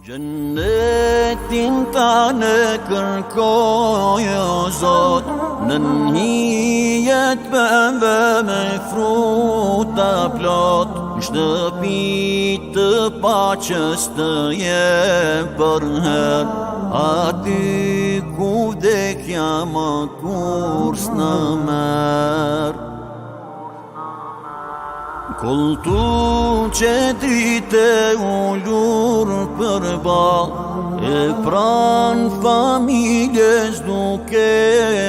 Gjennetin ta në kërkoj o Zot, në nhijet pëmbe me fruta plot, në shtëpi të paqes të jem përher, aty ku vdekja më kurs në merë. Kultu që drite ullur për bal, e pran familjes duke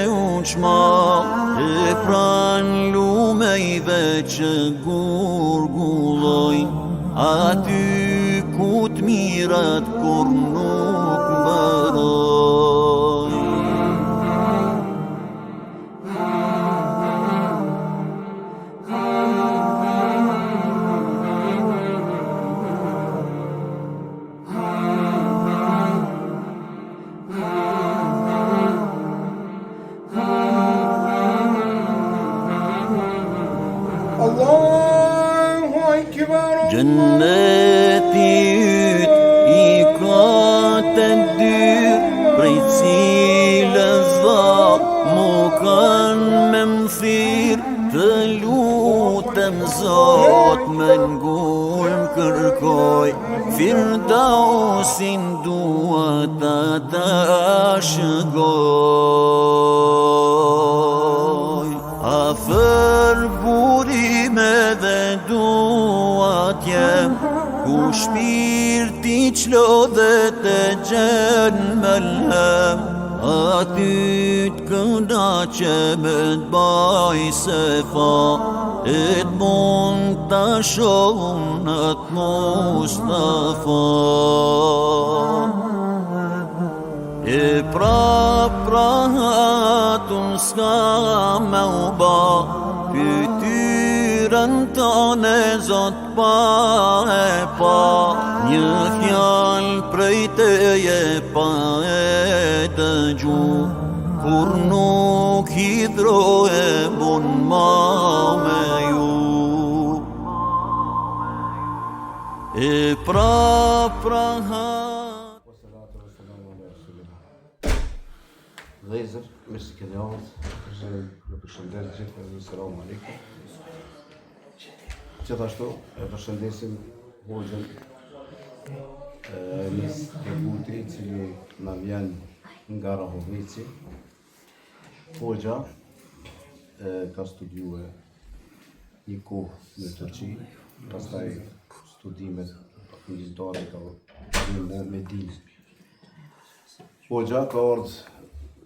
unë shmal, e pran lumejve që gurgullojnë, aty ku t'mirat kur nuk mbarojnë. Gjenneti yt I ka të dyr, prej cilës dha mu kanë me mthir, të lutem Zot me ngulm kërkoj, Firdausin dua ta shëgoj. Afër burime dhe dua t'jem, ku shpirti qlodhet e gjen me lhem, aty t'kënaqe me t'baj se fa, e t'mund t'a shohun atë Mustafa. E pra hatun s'ka me u ba, pytyrën tane Zot pa e pa, një fjallë prej teje pa e dëgju, kur nuk hidrohe bun ma me ju. E pra Vëllezër, mirë se keni ardhur. Ju përshëndes gjithë, selam aleikum. Gjithashtu e përshëndesim hoxhën Enis Kebuti, I cili na vjen nga Rahovnici. Hoxha ka studiuar një kohë në Turqi, pastaj studimet universitare ka bërë në Medinë. Hoxha ka ardhur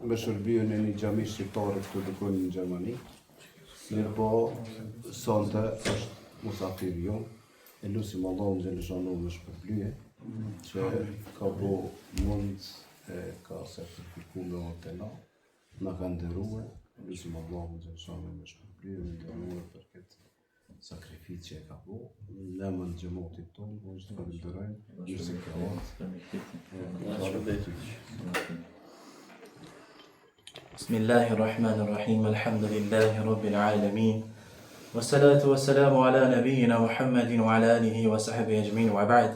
me shërbyen e një xhami shqiptare këtu dikon në Gjermani, mirë po sonte është musafir jo, e lusim Allahun xhaleshanu me shpërblyje, që ka bo mund e ka sertifikuar me otena, na ka nderuar, lusim Allahun xhaleshanu me shpërblyje, me nderuar për këtë sakrificë që e ka bo, në emër të xhamatit tonë, po të falenderojmë, mirë se ka بسم الله الرحمن الرحيم الحمد لله رب العالمين والصلاة والسلام على نبينا محمد وعلى آله وصحبه أجمعين وبعد.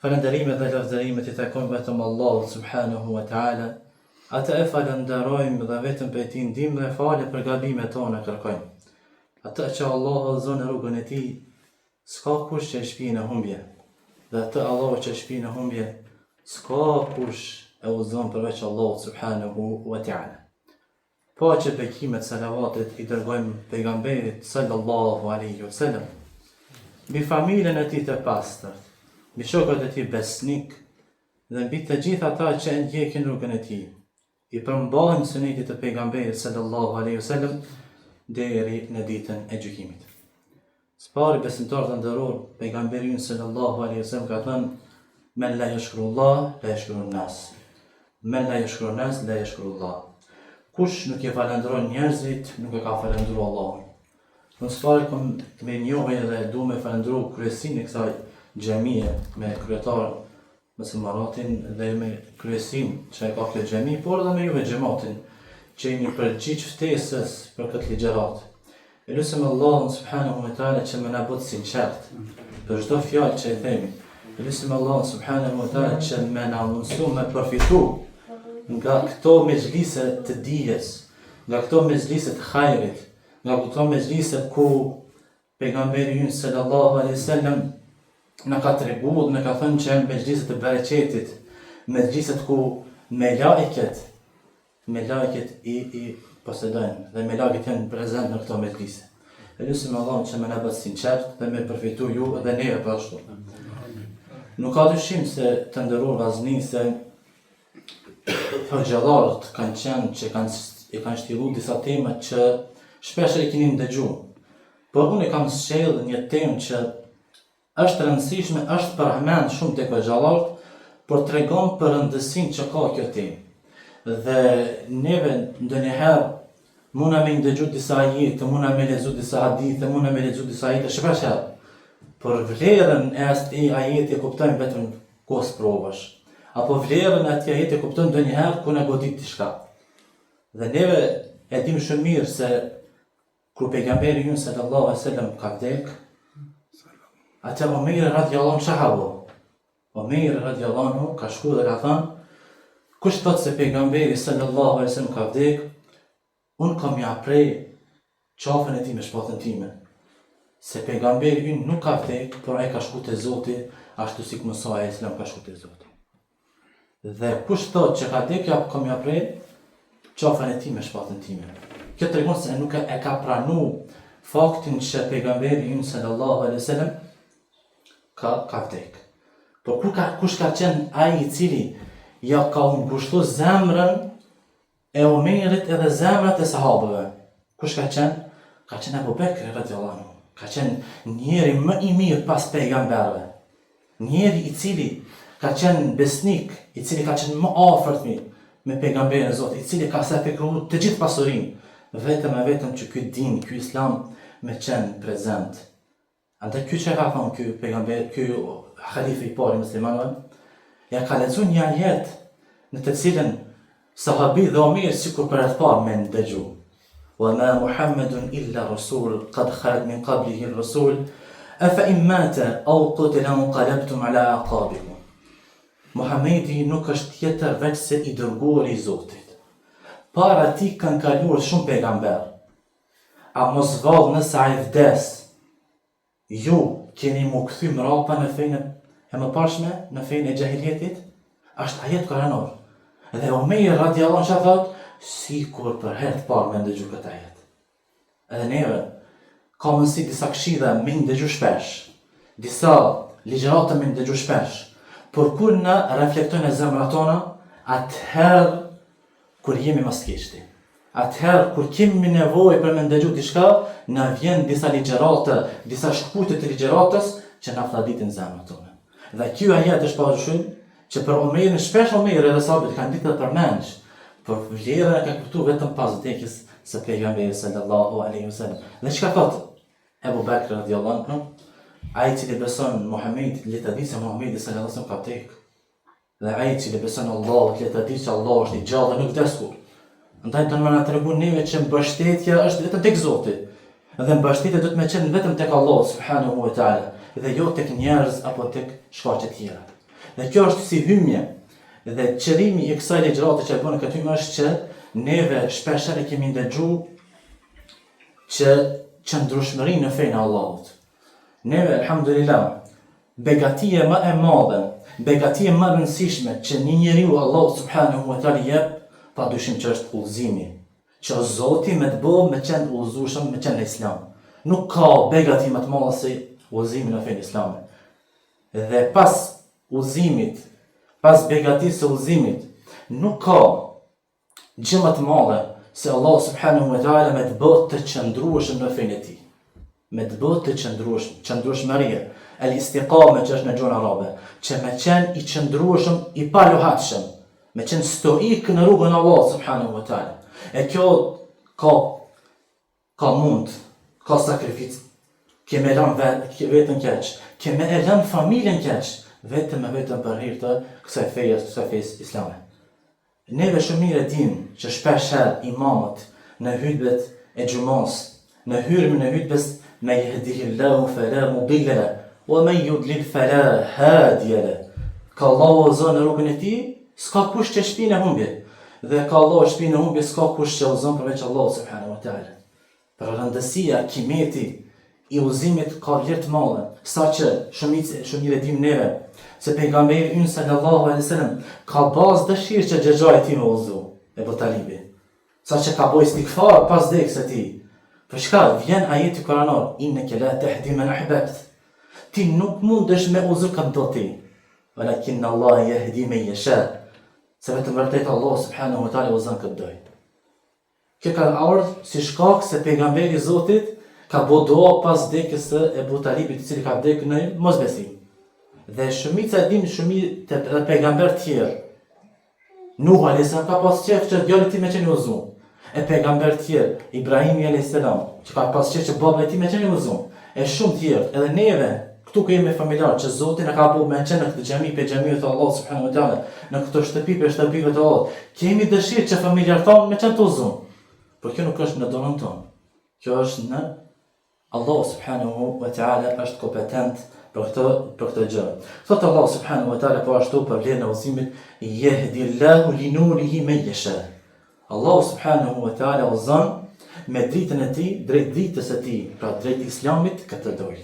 Falënderimet dhe lavdërimet I takojnë vetëm Allahut subhanahu wa ta'ala. Ata e falënderojmë dhe vetëm prej Tij ndihmë dhe falje për gabimet tona kërkojmë. Ata që Allah udhëzon në rrugën e Tij, s'ka kush që e shpije në humbje. Dhe atë Allah që e shpije në humbje, s'ka kush e udhëzon përveç Allahut subhanahu wa ta'ala. Paqe, bekimet, salavatet I dërgojmë pejgamberit sallallahu alaihi wasallam, mbi familjen e tij të pastërt, mbi shokët e tij besnik dhe mbi të gjithë ata që ndjekin rrugën e tij, I përmbajnë sunetit të pejgamberit sallallahu alaihi wasallam deri në ditën e gjykimit. Spari besimtar të nderor, pejgamberi sallallahu alaihi wasallam ka thënë: "Men la yashkurullah, la yashkurun nas. Men la yashkurun nas, la yashkurullah." Kush nuk e falendron njerëzit, nuk e ka falendruar Allahun. Në sfarë kom me njohje dhe du me falendru kryesin e kësaj xhamie me kryetar mësimaratin dhe me kryesin që e ka këtë xhami, por edhe me juve xhamatin që jeni përgjigj ftesës për këtë ligjërat. E lutem Allahun subhanahu wa taala që më na bëj sinqert për çdo fjalë që e themi, Lusim Allah subhanahu wa ta'ala që me na mundësu me përfitu nga këto mezhlise të dijes, nga këto mezhlise të hajrit, nga këto mezhlise ku pejgamberi ynë sallallahu alaihi wasallam na ka treguar, na ka thënë që janë mezhlise të bereqetit, mezhlise ku me laiket i posedojnë dhe me laiket janë prezent në këto mezhlise. Lusim Allah që me na bëjë sinqert dhe me përfitu ju dhe neve për ashtu. Nuk ka dyshim se të nderuar vllazëni se hoxhallarët kanë qenë që kanë shtilu disa tema që shpesh e keni ndëgjuar. Por unë kam sjellë një temë që është rëndësishme, është përmend shumë tek hoxhallarët, por tregon për rëndësinë që ka kjo temë. Dhe neve ndonjëherë muna me ndëgju disa ajete, muna me lexu disa hadithe, muna me lexu disa ajete shpesh herë. Por vlerën e asaj ajeti e kuptojmë vetëm kohës provash. Apo vlerën e atij ajeti e kuptojmë ndonjëherë kur na godit diçka. Dhe neve e dim shumë mirë se kur pejgamberi ynë sallallahu alaihi wasallam ka vdek, atë Omer radhiyallahu anhu shahabo. Omer radhiyallahu anhu ka shkuar dhe ka thënë, kush thot se pejgamberi sallallahu alaihi wasallam ka vdek, unë kam ja prej qafën e tij me shpatën time. Se pejgamberi ynë nuk ka vdek, por ai ka shkuar te Zoti, ashtu si Musa alayhis salam ka shkuar te Zoti. Dhe kush thot që ka vdek, kam ja prej qafën e tij me shpatën time. Kjo tregon se nuk e ka pranuar faktin që pejgamberi ynë sallallahu alaihi wasallam ka vdek. Por kush ka qenë ai i cili ja ka ngushtuar zemrën e Omerit edhe zemrat e sahabëve? Kush ka qenë? Ka qenë Abu Bekri radhiyallahu anhu. Ka qenë njeri më i mirë pas pejgamberëve. Njeri i cili ka qenë besnik, i cili ka qenë më afërt me pejgamberin e Zotit, i cili ka sakrifikuar të gjithë pasurinë, vetëm që ky din, ky islam me qenë prezent. Andaj ky që ka thonë ky pejgamber, ky halife i parë i muslimanëve, ja ka lexuar një ajet në të cilën sahabi dhe Omer sikur për herë të parë me ndëgju. وما محمد إلا رسول قد خلت من قبله الرسول أفإن مات أو قتل انقلبتم على أعقابكم. Muhamedi nuk është tjetër veç se i dërguari i Zotit. Para tij kanë kaluar shumë pejgamber. A mos vallë nëse ai vdes, ju keni mu kthy mrapa në fenë e mëparshme, në fenë e xahiljetit? Është ajet koranor. Dhe Omer radhiyallahu anhu thot, sikur për herë të parë me ndëgju këtë ajet. Edhe neve, ka mundësi disa këshilla me ndëgju shpesh, disa ligjërata me ndëgju shpesh, por kur na reflektojnë e zemrat tona, atëherë kur jemi maskishti, atëherë kur kemi nevojë për me ndëgju diçka, na vjen disa ligjërata, disa shkputje të ligjëratës që na flladitin zemrat tona. Dhe ky ajet është padyshim që për Omerin shpesh Omer edhe sahabët kanë ditë të përmendsh, por vlerën e ka kuptuar vetëm pas vdekjes së pejgamberit sallallahu alaihi wasallam. Dhe çka thot Abu Bakr radhiyallahu anhu, ai që beson Muhamedit, le të di se Muhamedi sallallahu alaihi wasallam ka vdek. Dhe ai që beson Allahut, le të di se Allah është i gjallë dhe nuk vdeskur. Andaj do të na tregon neve që mbështetja është vetëm tek Zoti. Dhe mbështetja do të më qenë vetëm tek Allah subhanahu wa taala, dhe jo tek njerëz apo tek shkaqe të tjera. Dhe kjo është si hymje. Dhe qëllimi i kësaj ligjërate që e bën këtë hymnë është që neve shpeshherë kemi ndëgju që qëndrueshmërinë në fenë e Allahut. Neve alhamdulillah, begatia më e madhe, begatia më e rëndësishme që një njeriu Allahu subhanahu wa taala jep, padyshim që është udhëzimi. Që Zoti më të bëjë me qenë udhëzueshëm me qenë në Islam. Nuk ka begati më të madhe se udhëzimi në fenë islame. Dhe pas udhëzimit, pas begatisë së udhëzimit, nuk ka gjë më të madhe se Allah subhanahu wa taala me të bëjë të qëndrueshëm në fenë e tij. Me të bëjë të qëndrueshmëria, al-istiqama që është në gjuhën arabe, që me qenë i qëndrueshëm, i paluhatshëm, me qenë stoik në rrugën e Allah subhanahu wa taala. E kjo ka mund, ka sakrificë, keme lënë vetën keq, keme e lënë familjen keq, vetëm për hir të kësaj feje islame. Neve shumë mirë dim që shpesh herë imamët në hutbet e xhumas, në hyrjen e hutbes me yahdihillahu fala mudilla lahu wa man yudlil fala hadiya lahu. Ka Allahu ozon në rrugën e tij, s'ka kush që shpinë e humbje. Dhe ka Allahu shpinë e humbje, s'ka kush që ozon përveç Allahu subhanahu wa taala. Për rëndësia, kimeti i udhëzimit ka vlerë të madhe, saqë shumë e dim neve se pejgamberi ynë sallallahu alaihi wasallam ka bazë dëshirë që xhaxhai ti me udhëzu Ebu Talibi. Saqë ka bëj istikfar pas vdekjes së tij. Për çka vjen ajeti kuranor, innaka la tahdi man ahbabt. Ti nuk mundesh me udhëzu kam do ti. Walakin Allah yahdi man yasha. Se vetëm vërtet Allah subhanahu wa taala udhëzon këtë doj. Kjo ka ardhur si shkak se pejgamberi i Zotit ka bo doa pas vdekjes së Ebu Talibit, i cili ka vdekur në mosbesim. Dhe shumica dim shumica të pejgamber tjerë. Nuh a.s. ka pas qef që djalli ti me qenë udhëzu. E pejgamber tjerë, Ibrahimi a.s. që ka pas qef që baba e ti me qenë udhëzu. E shumë tjerë, edhe neve, këtu ku jemi familjar, që Zoti na ka bo me qenë në këtë xhami pe xhamiut të Allah subhanahu wa taala, në këtë shtëpi pe shtëpive të Allah. Kemi dëshirë që familjar tonë me qenë të udhëzu. Por kjo nuk është në dorën tonë. Kjo është në Allah subhanahu wa taala është kompetent për këtë gjë. Thotë Allah subhanahu wa taala po ashtu për vlerën e udhëzimit, yahdillahu li nurihi man yasha. Allah subhanahu wa taala udhëzon me dritën e tij, drejt dritës së tij, pra drejt Islamit këtë dorë.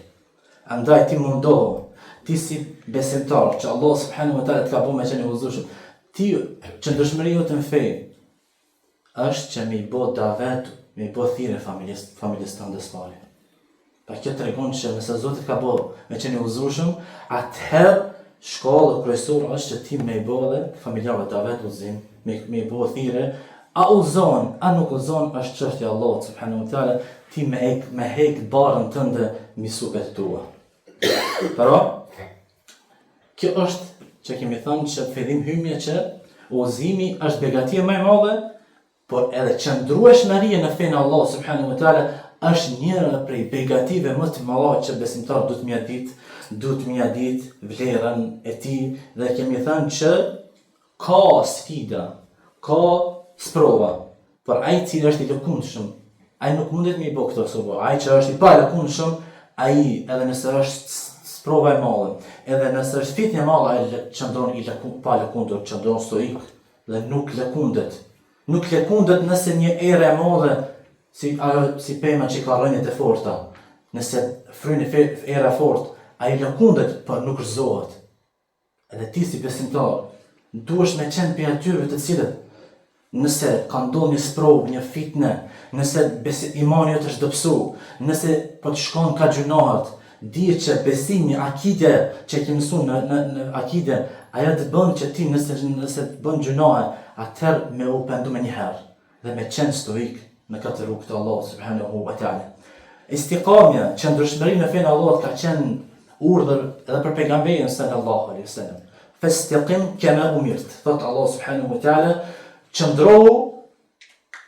Andaj ti mundohu, ti si besimtar që Allah subhanahu wa taala të ka bëu me qenë udhëzueshëm, ti qëndrueshmëria jote në fe është që me i bo davet, me i bo thirrje familjes tënde së pari. Pa kjo tregon që nëse Zoti ka bo me qenë udhëzueshëm, atëherë shkolla kryesore është që ti me i bo dhe familjarëve davet udhëzim, me i bo thirrje, a udhëzon, a nuk udhëzon është çështja e Allahut subhanahu wa taala, ti me hek barën tënde mbi supet tua. Pero kjo është që kemi thënë që fillim hymje që udhëzimi është begatia më e madhe, por edhe qëndrueshmëria në fenë Allah subhanahu wa taala është njëra prej begative më të mëdha që besimtar duhet m'ia ditë vlerën e tij, dhe kemi thënë që ka sfida, ka sprova, por ai i cili është i lëkundshëm, ai nuk mundet me i bë këto sprova. Ai që është i pa lëkundshëm, ai edhe nëse është sprova e madhe, edhe nëse është fitnë e madhe, ai qëndron pa lëkundur, qëndron stoik dhe nuk lëkundet. Nuk lëkundet nëse një erë e madhe, si pema që ka rënjet e forta, nëse fryn era fort, ai lëkundet, por nuk rëzohet. Edhe ti si besimtar, duhesh me qenë për atyre të cilët, nëse ka ndodhur një sprovë, një fitnë, nëse imani jot është dëpsu, nëse po të shkon ka gjunahet, di që besimi, akide që ke mësuar në akide, ajo të bën që ti nëse të bën gjunahe, atëherë me u pendu me njëherë dhe me qenë stoik në këtë rrugë të Allah subhanahu wa taala. Istiqamja, qëndrueshmëria në fenë Allahut ka qenë urdhër edhe për pejgamberin sallallahu alaihi wasallam. Fastaqim kama umirt. Thot Allah subhanahu wa taala, qëndrohu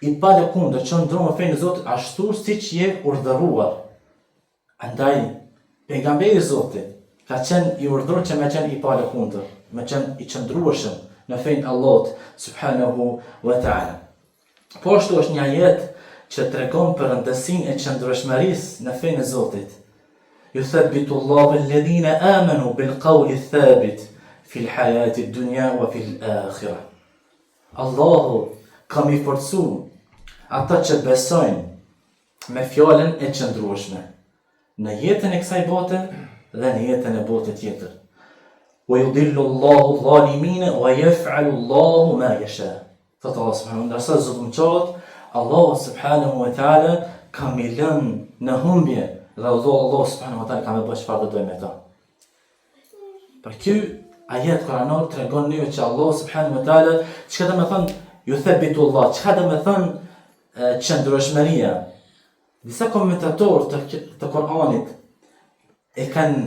i pa lëkundër, qëndrohu në fenë e Zotit ashtu siç je urdhëruar. Andaj pejgamberi i Zotit ka qenë i urdhëruar që me qenë i pa lëkundër, me qenë i qëndrueshëm në fenë Allahut subhanahu wa taala. Po ashtu është një ajet që tregon për rëndësinë e qëndrueshmërisë në fenë e Zotit. Yuthabbitu Allahu alladhina amanu bil qawli thabit fil hayati dunya wa fil akhirah. Allahu ka mi forcu ata që besojnë me fjalën e qëndrueshme në jetën e kësaj bote dhe në jetën e botës tjetër. Wa yudillu Allahu adh-dhalimina wa yaf'alu Allahu ma yasha. Thot Allah subhanahu wa taala, zullumçorët, Allah subhanahu wa taala ka mi lënë në humbje dhe Allah subhanahu wa taala ka më bërë çfarë do me ta. Për ky ajet kuranor tregon ne që Allah subhanahu wa taala çka do të thonë yuthabbitu Allah, çka do të thonë qëndrueshmëria. Disa komentatorë të Kuranit e kanë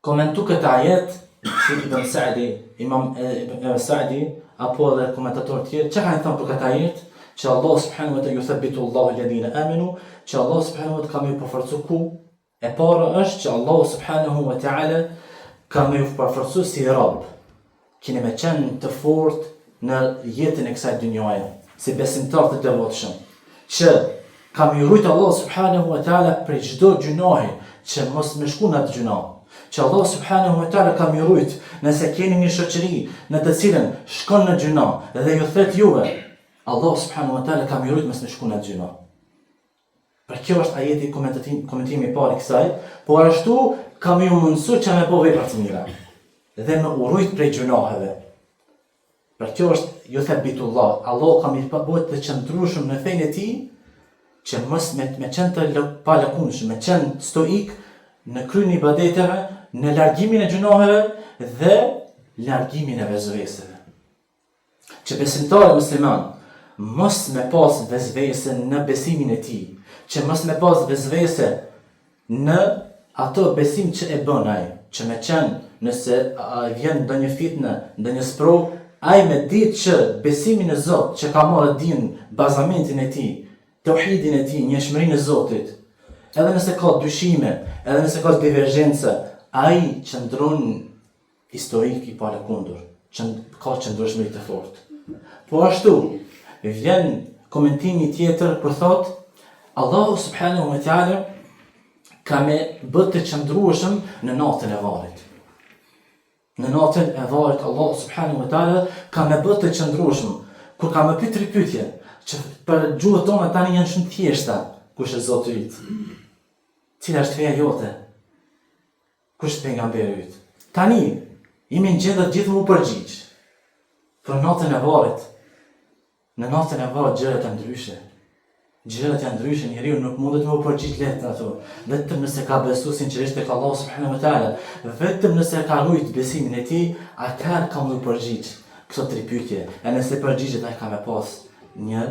komentu këtë ajet, si Ibn Sa'di, Imam Ibn Sa'di, apo edhe komentatorë tjerë, që kanë thënë për këtë ajet, që Allah subhanahu wa taala yuthabbitu Allahu alladhina amanu, që Allah subhanahu wa taala ka më përforcu ku? E para është që Allah subhanahu wa taala ka më përforcu si Rabb, keni me qenë të fortë në jetën e kësaj dynjaje, si besimtar të devotshëm, që ka më rujt Allah subhanahu wa taala për çdo gjunohi, që mos me shku në atë gjuna. Që Allah subhanahu wa ta'ala ka mirujt nëse keni një shoqëri në të cilën shkon në gjuna dhe ju thet juve, Allah subhanahu wa ta'ala ka mirujt mos me shku në atë gjuna. Pra kjo është ajeti komentimi I parë I kësaj, por ashtu kam ju mundësu që me po vepra të mira dhe me urujt prej gjunaheve. Pra kjo është ju thabitullah, Allah ka mirë bëhet të qëndrueshëm në fenë e tij, që mos me qenë të pa lëkundshëm, me qenë stoik në kryen e ibadeteve, në largimin e gjunaheve dhe largimin e vezveseve. Që besimtari musliman mos me pas vezvese në besimin e tij, që mos me pas vezvese në ato besim që e bën ai, që me qenë nëse vjen ndonjë fitnë, ndonjë sprovë, ai me ditë që besimin e Zot që ka marrë din bazamentin e tij, tauhidin e tij, njëshmërinë e Zotit, edhe nëse ka dyshime, edhe nëse ka divergjencë, ai qëndron historik I palëkundur, ka qëndrueshmëri të fortë. Po ashtu, vjen komentimi tjetër për thotë, Allahu subhanahu wa ta'ala ka me bërë të qëndrueshëm në natën e varrit. Në natën e varrit Allahu subhanahu wa ta'ala ka me bërë të qëndrueshëm, kur ka me pyet tri pyetje, që për gjuhët tona tani janë shumë thjeshta, kush është Zoti yt? Cila është feja jote? Kush është pejgamberi yt? Tani jemi në gjendje gjithë mu përgjigj. Për natën e varrit. Në natën e varrit gjërat janë ndryshe. Gjërat janë ndryshe, njeriu nuk mundet me u përgjigj lehtë ato. Vetëm nëse ka besuar sinqerisht tek Allahu subhanahu wa taala, vetëm nëse ka rujt besimin e tij, atëherë ka më përgjigj këto tri pyetje. E nëse përgjigjet ai ka me pas një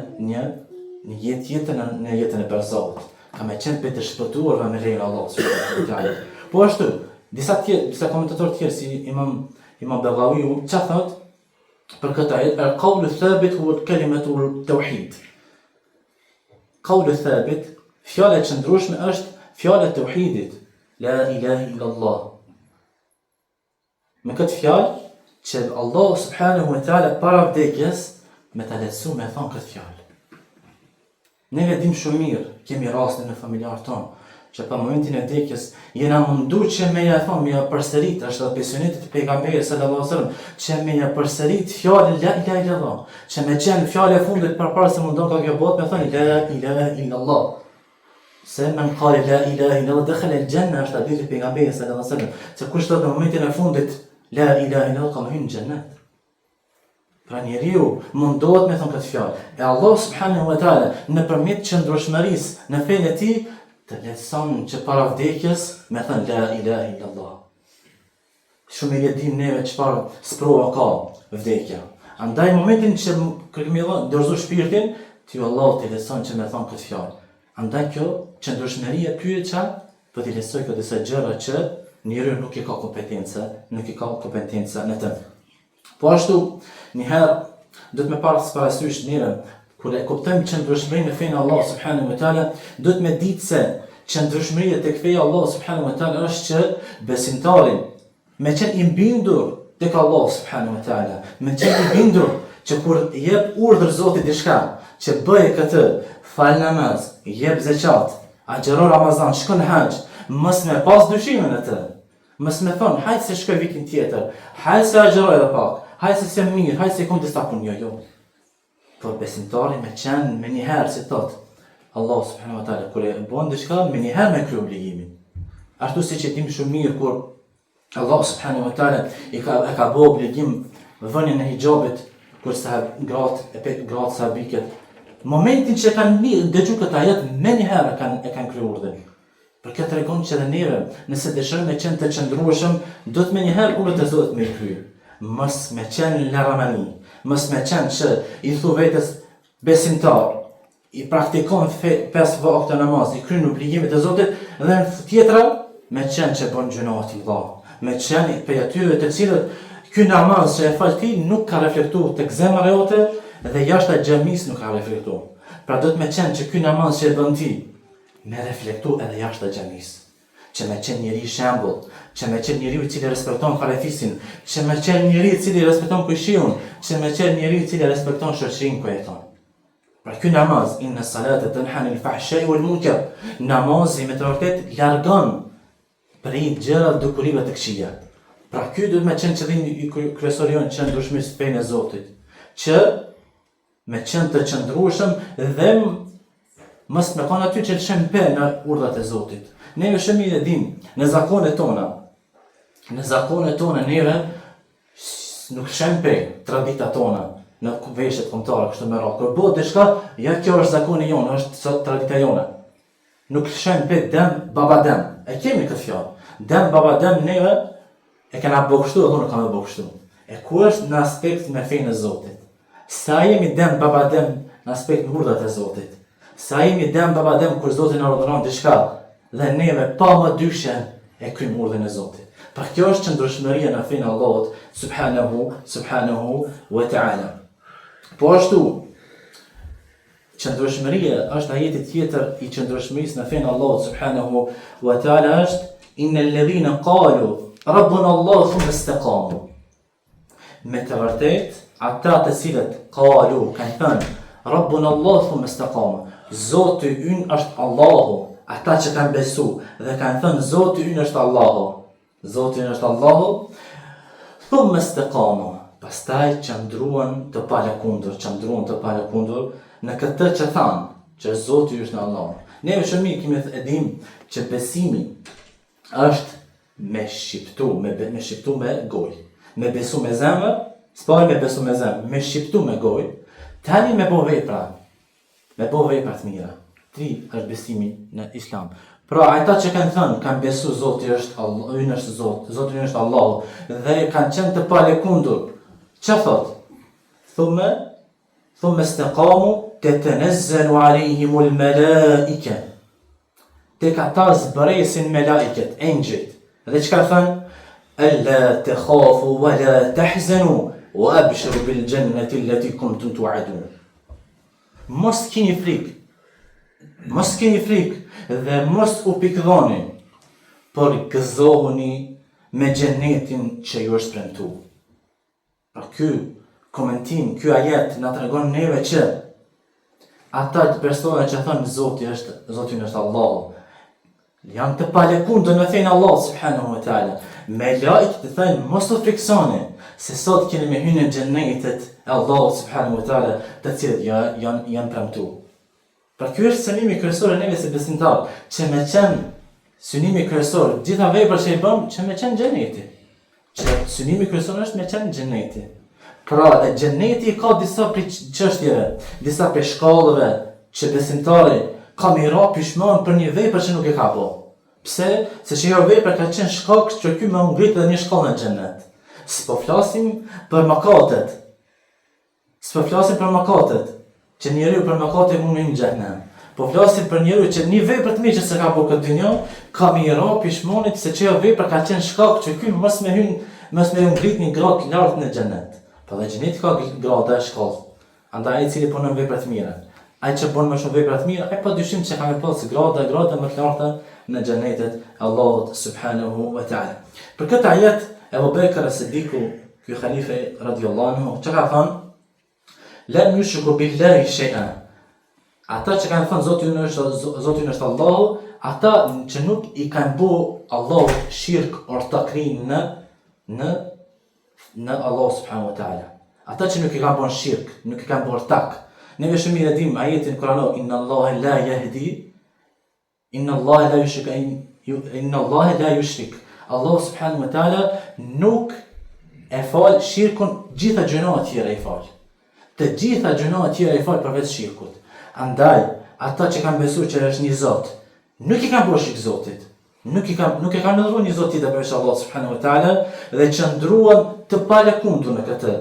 jetë tjetër në jetën e berzahut. Ka me qenë për të shpëtuar me lejen e Allahut subhanahu wa taala. Po ashtu, disa komentatorë tjerë si Imam Baghawiu çfarë thotë për këtë ajet, al-qawlu thabit huwa kalimatu tauhid. Qawlu thabit, fjala e qëndrueshme është fjala e tauhidit, la ilaha illa Allah. Me këtë fjalë që Allah subhanahu wa taala para vdekjes me ta lehtësu me thonë këtë fjalë. Ne dim shumë mirë, kemi raste në familjarët tonë, që pa momentin e vdekjes jena mundu që me ja thonë, me ja përsërit, është dhe besionetit e pejgamberit sallallahu alaihi wasallam, që me ja përsërit fjalën la ilaha illa Allah, që me qenë fjala e fundit përpara se mundon ka kjo botë, me thonë la ilaha illa Allah. Se men qala la ilaha illa Allah dakhala al-janna, është hadithi i pejgamberit sallallahu alaihi wasallam, se kush thot në momentin e fundit la ilaha illa Allah ka hyrë në xhennet. Pra njeriu mundohet me thonë këtë fjalë. E Allah subhanahu wa taala nëpërmjet qëndrueshmërisë në fenë e tij të lehtëson që para vdekjes me thënë la ilaha illa Allah. Shumë e dim neve çfarë sprova ka vdekja. Andaj momentin që kemi dorëzu shpirtin, ti Allah të lehtëson që me thonë këtë fjalë. Andaj kjo qëndrueshmëria pyet çfarë? Po ti lehtësoj këto disa gjëra që njeriu nuk i ka kompetencë në të. Po ashtu, njëherë do të me parë parasysh njëre, kur e kuptojmë qëndrueshmërinë në fenë Allah subhanahu wa taala, do të me ditë se qëndrueshmëria tek feja Allah subhanahu wa taala është që besimtari me qenë I bindur tek Allah subhanahu wa taala, me qenë I bindur që kur jep urdhër Zoti diçka, që bëje këtë, fal namaz, jep zeqat, agjëro Ramazan, shkon haxh, mos me pas dyshimin atë. Mos me thon, hajt se shkoj vitin tjetër, hajt se agjëroj edhe pak, hajt se jam mirë, hajt se kom disa punë, jo. Por besimtari me qenë me njëherë si thot Allah subhanahu wa taala, kur e bën diçka me njëherë me kry obligimin. Ashtu siç e dim shumë mirë kur Allah subhanahu wa taala e ka bë obligim vënien e hijabit kur gratë sahabikët. Momentin që kanë dëgjuar këtë ajet me njëherë e kanë kryer urdhën. Për këtë tregon që edhe neve, nëse dëshirojmë me qenë të qëndrueshëm, do të me njëherë urdhët e Zotit me kryer. Mos me qenë laramani, mos me qenë që I thu vetes besimtar, I praktikon 5 vakte namaz, I kryen obligimet e Zotit, dhe në tjetra me qenë që bën gjuna të mëdha, me qenë për atyre të cilët ky namaz që e fal ti nuk ka reflektuar tek zemra jote dhe jashtë xhamisë nuk ka reflektuar. Pra do të me qenë që ky namaz që e bën ti me reflektu edhe jashtë xhamisë. Që me qenë njeri shembull, që me qenë njeri I cili respekton halefisin, që me qenë njeri I cili respekton kushijun, që me qenë njeri I cili respekton shoqërinë ku jeton. Pra ky namaz, inna salata tanha anil fahsha'i wal munkar, namazi me të vërtetë largon prej gjëra dukurive të këqija. Pra ky duhet me qenë qëllimi i kryesor jonë që ndryshmis fenë e Zotit, që me qenë të qëndrueshëm dhe mos me kanë aty që lëshem pe në urdhat e Zotit. Neve shumë e dim në zakonet tona neve nuk lëshem pe traditat tona në veshjet kombëtare kështu me radhë. Kur bëhet diçka, ja kjo është zakoni jonë, është tradita jone. Nuk lëshem pe dem baba dem. E kemi këtë fjalë. Dem baba dem neve e kena bëu kështu dhe nuk kanë bëu kështu. E ku është në aspekt me fenë e Zotit? Sa jemi dem baba dem në aspekt me urdhat e Zotit? Sa jemi dem baba dem kur Zoti na urdhëron diçka dhe neve pa më dyshje e kryjm urdhën e Zotit. Pra kjo është qëndrueshmëria në fenë e Allahut subhanahu wa ta'ala. Po ashtu qëndrueshmëria është ajeti tjetër i qëndrueshmërisë në fenë e Allahut subhanahu wa ta'ala është innal ladhina qalu rabbuna Allah thumma istaqamu. Me të vërtet, ata të cilët qalu kanë thënë rabbuna Allah thumma istaqamu. Zoti ynë është Allahu, ata që kanë besu dhe kanë thënë Zoti ynë është Allahu. Zoti ynë është Allahu, thumma istaqamu. Pastaj qëndruan të palëkundur në këtë që thanë, që Zoti është në Allah. Neve shumë kemi edhim që besimi është me shqiptu me gojë. Me besu me zemër, s'pari me besu me zemër, me shqiptu me gojë, tani me bo vepra të mira. Tri është besimi në Islam. Pra ata që kanë thënë, kanë besu Zoti është Allah, ynë është Zoti, Zoti ynë është Allahu, dhe kanë qenë të palëkundur. Që thot? Thumme istaqamu tatanazzalu alejhimul malaike. Tek ata zbresin melaiket, engjëjt. Dhe çka thënë? Alla takhafu wa la tahzanu wa abshiru bil jannati allati kuntum tu'adun. Mos keni frikë dhe mos u pikdhoni, por gëzohuni me xhenetin që ju është premtuar. Pra ky komentim, ky ajet na tregon neve që ata të persona që thonë Zoti është Allahu, janë të palëkundur në fenë Allah subhanahu wa ta'ala. Me lajk të thënë mos u friksoni, se sot keni me hyrë në xhenetet e Allahut subhanahu wa ta'ala, të cilët janë premtuar. Pra ky është synimi kryesor i neve si besimtar, që me qenë synimi kryesor gjitha veprat që i bëm, që me qenë xheneti. Që synimi kryesor është me qenë xheneti. Pra e xheneti ka disa prej çështjeve, disa prej shkallëve që besimtari ka mira pishmon për një vepër që nuk e ka bërë. Pse? Se që jo vepër ka qenë shkak që ky më ngrit edhe një shkallë në xhenet. S'po flasim për mëkatet, që njeriu për mëkate mund në xhenem. Po flasim për njeriu që një vepër të mirë që s'ka bërë këtë dynjë, ka mira pishmonit se që jo vepër ka qenë shkak që ky mos me ngrit një gradë lart në xhenet. Po dhe xheneti ka grada e shkallë. Andaj ai i cili punon vepra të mira, ai që bën më shumë vepra të mira, ai padyshim që ka më pas grada më të larta në xhenetet e Allahut subhanahu wa ta'ala. Për këtë ajet Ebu Bekr as-Siddiku, ky halife radhiyallahu anhu, çka ka thënë? La yushriku billahi shay'an. Ata që kanë thënë Zoti është Allahu, ata që nuk i kanë bu Allahu shirk ortakri në Allah subhanahu wa ta'ala. Ata që nuk i kanë bën shirk, nuk i kanë bën ortak. Neve shumë i dim ajetin kuranor, inna Allah la yushrik. Allah subhanahu wa ta'ala nuk e fal shirkun, gjitha gjërat e tjera i fal. Të gjitha gjërat e tjera i fal përveç shirkut. Andaj, ata që kanë besuar që është një Zot, nuk i kanë bërë shirk Zotit. Nuk e kanë ndërruar një Zot tjetër përveç Allah subhanahu wa ta'ala dhe qëndruan të palëkundur në këtë.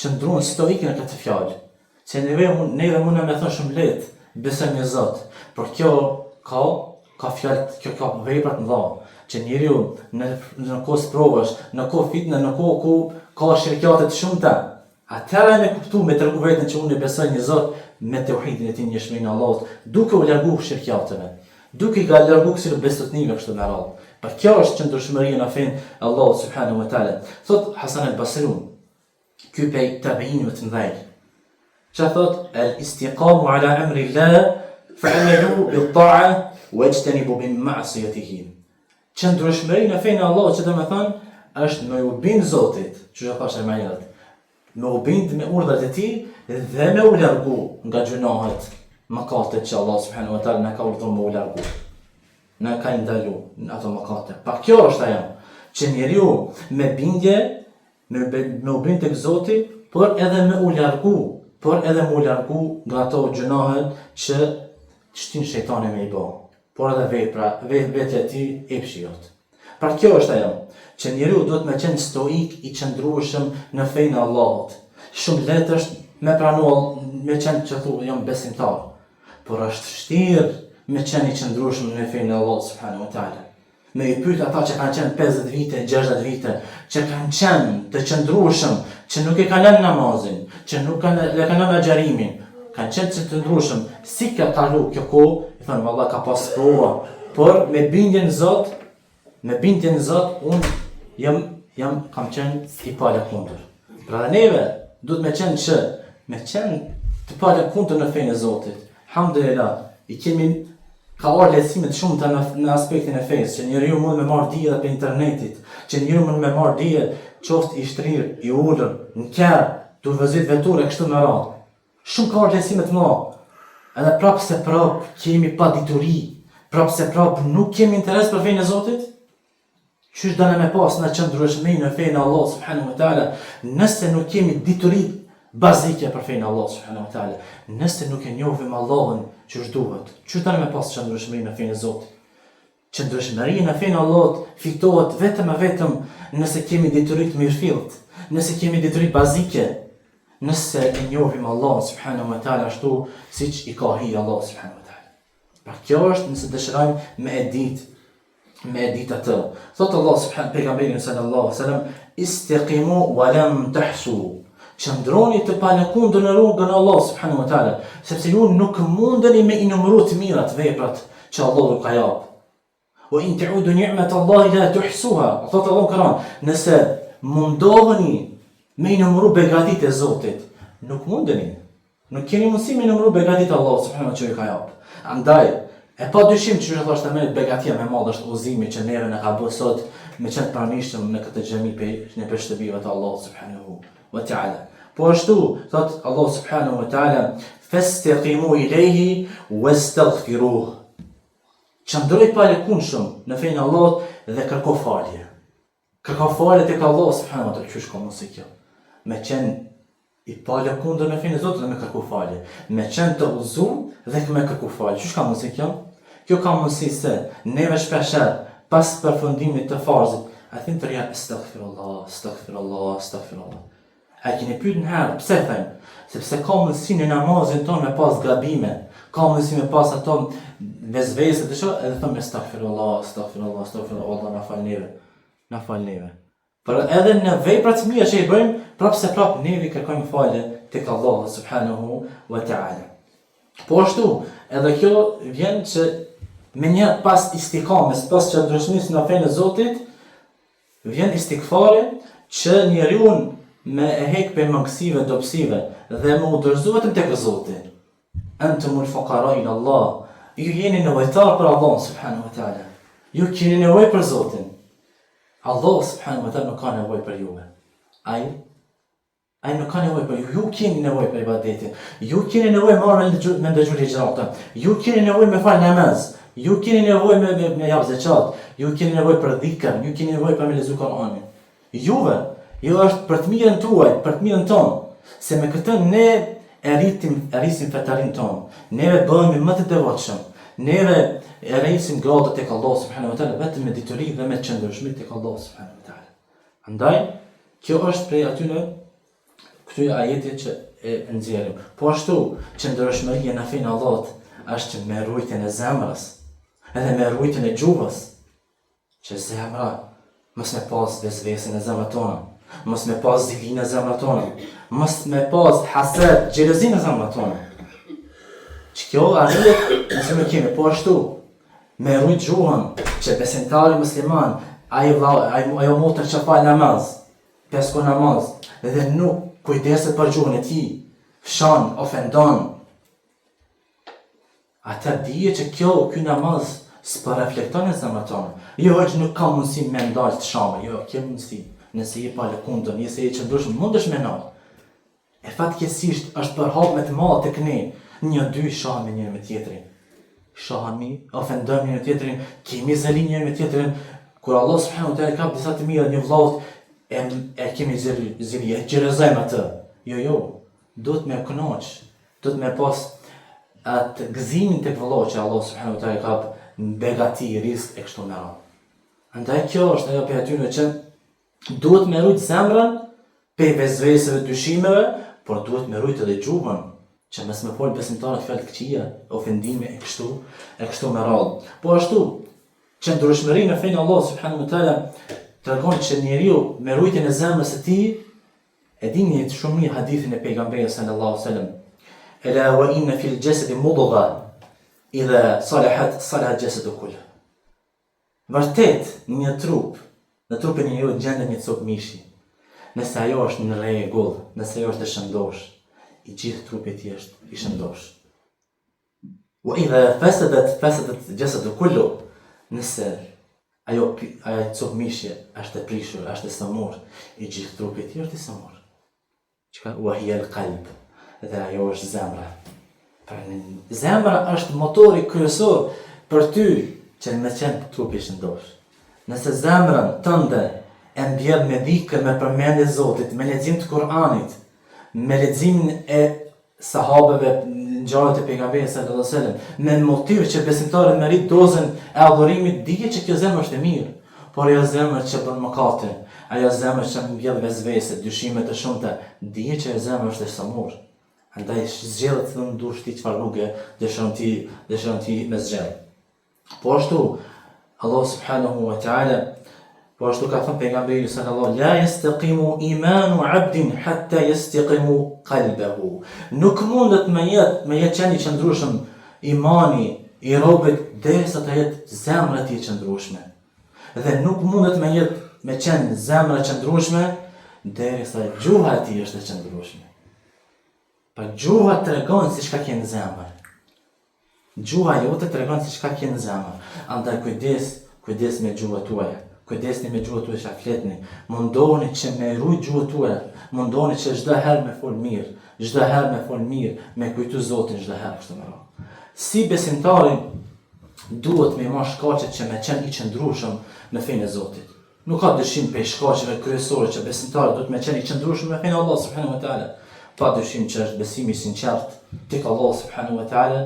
Qëndruan stoik në këtë fjalë. Se neve mundem me thënë shumë lehtë, besojmë një Zot, por kjo ka fjalë, kjo ka vepra të mëdha, që njeriu në kohë provash, në kohë fitnë, në kohë ku ka shirkjate të shumta, atëherë me kuptu, me tregu veten që unë besoj një Zot me tauhidin e tij, njështrinë e Allahut, duke u largu shirkjateve, duke i largu këtyre besotnive kështu me radhë. Për kjo është qëndrueshmëria në fenë e Allahut subhanahu wa ta'ala. Thot Hasan al-Basri, ky pej tabiinëve të mëdhenj, që thot al-istiqamu ala amri Allah fa'amalu bil-ta'a wajtanibu min ma'siyatihi. Qëndrueshmëri në fenë e Allahut, që domethënë është me u bind Zotit, që ju thashë më herët. Me u bind me urdhrat e Tij dhe me u largu nga gjunohet, mëkatet që Allah subhanahu wa taala na ka urdhëruar me u largu. Na ka ndalu ato mëkate. Pa kjo është ajo që njeriu me bindje, me u bind tek Zoti, por edhe me u largu nga ato gjunohet që shtin shejtani me i bë. Por edhe vetja e tij e fshihet. Pra kjo është ajo që njeriu duhet me qenë stoik i qëndrueshëm në fenë e Allahut. Shumë lehtë është me pranuar, me qenë që thu jam besimtar, por është vështirë me qenë i qëndrueshëm në fenë e Allahut subhanahu wa taala. Me i pyet ata që kanë qenë 50 vite, 60 vite, që kanë qenë të qëndrueshëm, që nuk e kanë lënë namazin, që nuk kanë lënë agjerimin, kanë qenë të qëndrueshëm, si ka kalu kjo kohë, i thonë valla ka pas prova, por me bindjen në Zot, unë kam qenë i palakundër. Pra dhe neve duhet me qenë të palakundër në fenë e Zotit. Alhamdulillah, ka orë lehtësimet shumë në aspektin e fesë, që njeriu mund me marrë dije për internetit, që njeriu mund me marrë dije qoftë i shtrirë, i ullër, në kërë, të vëzit veture, kështu me radhë. Shumë ka orë lehtësimet më. Edhe prapë se prapë kemi pa dituri, prapë se prapë nuk kemi interes për fenë e Zotit, qysh dane me pas në qëndrueshmëri në fenë e Allah subhanahu wa taala, nëse nuk kemi dituri bazike për fenë e Allah subhanahu wa taala, nëse nuk e njohim Allahun që është duhet, qysh dane me pas qëndrueshmëri në fenë e Zotit? Qëndrueshmëria në fenë e Allahut fitohet vetëm e vetëm nëse kemi dituri të mirëfillt, nëse kemi dituri bazike, nëse e njohim Allah subhanahu wa taala ashtu siç i ka hije Allah subhanahu wa taala. Pra kjo është nëse dëshirojmë me e ditë atë. Thotë Allah subhanahu pejgamberi sallallahu alaihi wasallam, istaqimu wa lam tahsu. Qëndroni të palakundër në rrugën e Allah subhanahu wa taala, sepse ju nuk mundeni me i numëru të mirat veprat që Allahu ka jap. Wa in ta'udu ni'mat Allahi la tuhsuha. Thotë Allah në Kur'an, nëse mundoheni me i numëru begatitë e Zotit, nuk mundeni. Nuk keni mundësi me i numëru begatitë e Allahut subhanahu wa taala që ju ka jap. Andaj e pa dyshim që ju thoshte me begatia me madh është udhëzimi që neve na ka bërë sot me qenë pranishëm në këtë xhami në shtëpive të Allahut subhanahu wa taala. Po ashtu thot Allah subhanahu wa taala, fastaqimu ilayhi wastaghfiruh. Qëndroj palakundshëm në fenë e Allahut dhe kërko falje. Kërko falje tek Allah subhanahu wa taala, çush ka mundsi kjo? Me qenë i palakundër në fenë e Zotit dhe me kërku falje. Me qenë të udhëzuar dhe me kërku falje. Çush ka mundsi kjo? Kjo ka mundësi se neve shpesher pas përfundimit të farzit, a thim të rja astaghfirullah, astaghfirullah, astaghfirullah. A keni pyet në herë, pse them? Sepse ka mundësi në namazin tonë me pas gabime, ka mundësi me pas ato vezvese të shoh, edhe them astaghfirullah, astaghfirullah, astaghfirullah, Allah na fal neve. Por edhe në veprat mira që i bëjmë, prapë se prapë neve kërkojmë falje tek Allah subhanahu wa taala. Po ashtu, edhe kjo vjen që me një pas istikames, pas qëndrueshmërisë në fenë e Zotit, vjen istikfari që njeriu me e hek për mangësive, dobësive dhe me u dorëzu vetëm tek Zoti. Antumul fuqara ila Allah. Ju jeni nevojtar për Allah subhanahu wa taala. Ju keni nevojë për Zotin. Allah subhanahu wa taala nuk ka nevojë për juve. Ai nuk ka nevojë për ju, ju keni nevojë për ibadetin. Ju keni nevojë me ndëgju ligjërata. Ju keni nevojë me fal namaz. Ju keni nevojë me jap zeqat. Ju keni nevojë për dhikr, ju keni nevojë për me lexu Kur'anin. Juve, jo është për të mirën tuaj, për të mirën tonë. Se me këtë ne rrisim fetarin tonë. Neve bëhemi më të devotshëm. Neve rrisim gradët tek Allah subhanahu wa taala vetëm me dituri dhe me qëndrueshmëri tek Allah subhanahu wa taala. Andaj, kjo është prej atyre këtyre ajetit që e nxjerrim. Po ashtu, qëndrueshmëria në fenë e Allahut është me rujtjen e zemrës, edhe me rujtjen e gjuhës, që zemra mos me pas vezvesën e zemrës tona, mos me pas zilinë e zemrës tona, mos me pas hased, xhelozinë e zemrës tona. Që kjo arrihet nëse nuk kemi. Po ashtu, me rujt gjuhën, që besimtari musliman, ajo motër që fal namaz, pesko namaz, dhe nuk kujdeset për gjuhën e tij, fshan, ofendon. Ata dije që ky namaz s'po reflekton në zemrën tonë. Jo, që nuk ka mundësi me ndalë të shame, jo, ke mundësi. Nëse je pa lëkundën, nëse je qëndrueshëm, mundesh me ndalë. E fatkeqësisht është përhap me të madh tek ne. Një dy shohim me njëri me tjetrin. Shohimi, ofendojmë njëri tjetrin, kemi zëli njëri me tjetrin. Kur Allah subhanahu wa taala ka disa të mira një vllaut, e kemi zëli, e xherozojmë atë. Jo, duhet me kënaq, duhet me pas atë gëzimin tek vëllau që Allah subhanahu wa taala ka begati, rizq e kështu me radhë. Andaj kjo është ajo për atyre që duhet me rujt zemrën pe vezveseve, dyshimeve, por duhet me rujt edhe gjuhën, që mes me folë besimtarët fjalë të këqija, ofendime e kështu me radhë. Po ashtu, qëndrueshmëri në fenë Allah subhanahu wa taala tregon që njeriu me rujtjen e zemrës së tij, e dini shumë mirë hadithin e pejgamberit sallallahu alaihi wasallam. Ela wa inna fil jasadi mudgha idha salahat salaha al-jasadu kullu. Vërtet, në trupin e njeriu gjendet një copë mishi. Nëse ajo është në rregull, nëse ajo është e shëndosh, i gjithë trupi i tij është i shëndosh. Wa idha fasadat al-jasadu kullu. Nëse ajo copë mishi është e prishur, është e samur, i gjithë trupi i tij është i samur. Çka? Wa hiya al-qalb. Dhe ajo është zemra. Zemra është motori kryesor për ty që me qenë trupi i shëndosh. Nëse zemrën tënde e mbjell me dhikër, me përmendje Zotit, me lexim të Kur'anit, me leximin e sahabeve, ngjarjet e pejgamberit sallallahu alaihi wasallam, me motiv që besimtarët merrit dozën e adhurimit, dije që kjo zemër është e mirë, por ajo zemër që bën mëkate, ajo zemër që mbjell vezvese, dyshime të shumta, dije që ajo zemër është e samur. Andaj zgjedh të ndush ti çfarë rrugë dëshiron ti me zgjedh. Po ashtu Allah subhanahu wa taala, po ashtu ka thënë pejgamberi sallallahu la yastaqimu imanu 'abdin hatta yastaqimu qalbuhu. Nuk mundet me jetë qenë i qëndrueshëm imani i robit derisa të jetë zemra e tij e qëndrueshme. Dhe nuk mundet me qenë zemra e qëndrueshme derisa gjuha e tij është e qëndrueshme. Pa gjuha tregon si çka ke në zemër. Gjuha jote tregon si çka ke në zemër. Andaj kujdes me gjuhën tuaja. Kujdesni me gjuhën tuaja që fletni. Mundohuni që me rujt gjuhën tuaja. Mundohuni që çdo herë me fol mirë, me kujtu Zotin çdo herë kështu më radh. Si besimtari duhet me marrë shkaqet që me qenë i qëndrueshëm në fenë e Zotit. Nuk ka dyshim pe shkaqeve kryesore që besimtari duhet me qenë i qëndrueshëm në fenë e Allah subhanahu wa taala. Pa dyshim që është besimi i sinqert tek Allah subhanahu wa taala,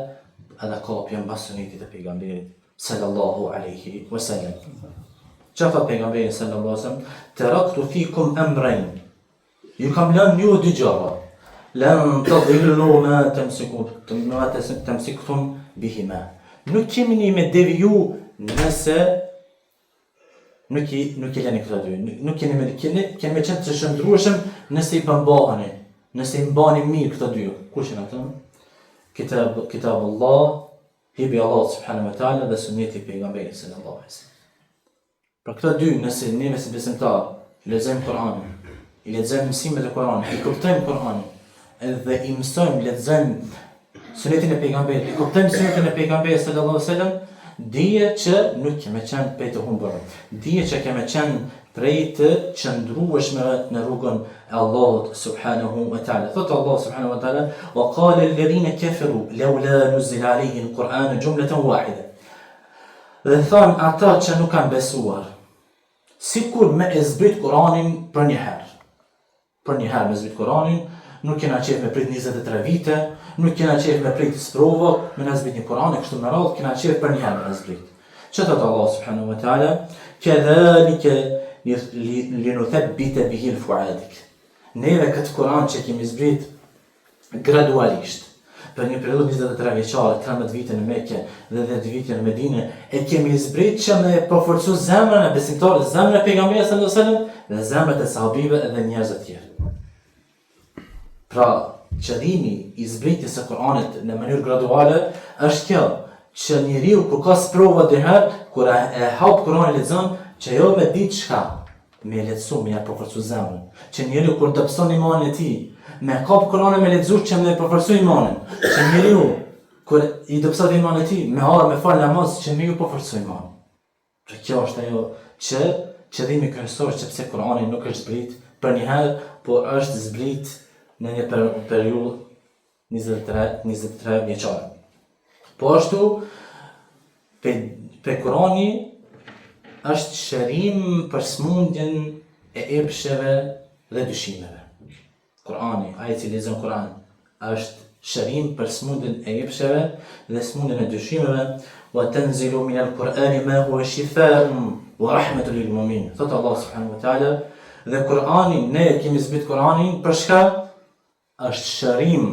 edhe kopja mbas sunetit të pejgamberit sallallahu alaihi wasallam. Çfarë thot pejgamberi sallallahu alaihi wasallam? Taraktu fikum amrayn. Ju kam lënë ju dy gjëra. Lan tadhillu ma tamsiktum bihima. Nuk kemi një me deviju nëse nuk i lëni këto dy. Nuk keni me qenë të shëndrueshëm nëse i përmbaheni. Nëse i mbani mirë këto dy, kush janë ato? Kitab Allah, hibi Allah subhanahu wa taala dhe suneti i pejgamberit sallallahu alaihi wasallam. Pra këto dy, nëse ne si besimtar lexojmë Kur'anin, i lexojmë mësimet e Kur'anit, i kuptojmë Kur'anin, edhe i mësojmë, lexojmë sunetin e pejgamberit, i kuptojmë sunetin e pejgamberit sallallahu alaihi wasallam, dije që nuk kemi qenë prej të humbur. Dije që kemi qenë prej të qëndrueshme në rrugën e Allahut subhanahu wa taala. Thot Allah subhanahu wa taala: "Wa qala alladhina kafaru lawla nuzila alayhi al-Qur'an jumlatan wahida." Dhe thon ata që nuk kanë besuar, sikur me e zbrit Kur'anin për një herë. Për një herë me zbrit Kur'anin, nuk kena qef me prit 23 vite, nuk kena qef me prit sprova, me na zbrit një Kur'an e kështu me radhë, kena qef për një herë me na zbrit. Që thot Allah subhanahu wa taala: "Kadhalika linuthabbita bihi al-fu'adak." Neve këtë Kur'an që kemi zbrit gradualisht, për një periudhë 23 vjeçare, 13 vite në Mekë dhe 10 vite në Medinë, e kemi zbrit që me përforcu zemrën e besimtarit, zemrën e pejgamberit sallallahu alaihi wasallam dhe zemrat e sahabive dhe njerëz të tjerë. Pra, qëllimi i zbritjes së Kur'anit në mënyrë graduale është kjo, që njeriu kur ka sprova dyherë, kur e hap Kur'anin lexon, që jo me ditë çka, me lexu, me përforcu zemrën. Që njeriu kur dobëson imanin e tij, me kap Kur'anin me lexu që me përforcu imanin. Që njeriu kur i dobësat iman e tij, me harë me fal namaz që me ju po forcoj iman. Pra kjo është ajo që qëllimi kryesor që pse Kurani nuk është zbrit për një herë, por është zbrit në një periudhë 23 vjeçare. Po ashtu pe Kurani është shërim për smundjen e epsheve dhe dyshimeve. Kurani, ai që lexon Kur'an, është shërim për smundjen e epsheve dhe smundjen e dyshimeve. Wa tanzilu min al-Qur'ani ma huwa shifaa'un wa rahmatun lil mu'minin. Thot Allah subhanahu wa ta'ala, dhe Kur'ani, ne kemi zbrit Kur'anin për shka? Është shërim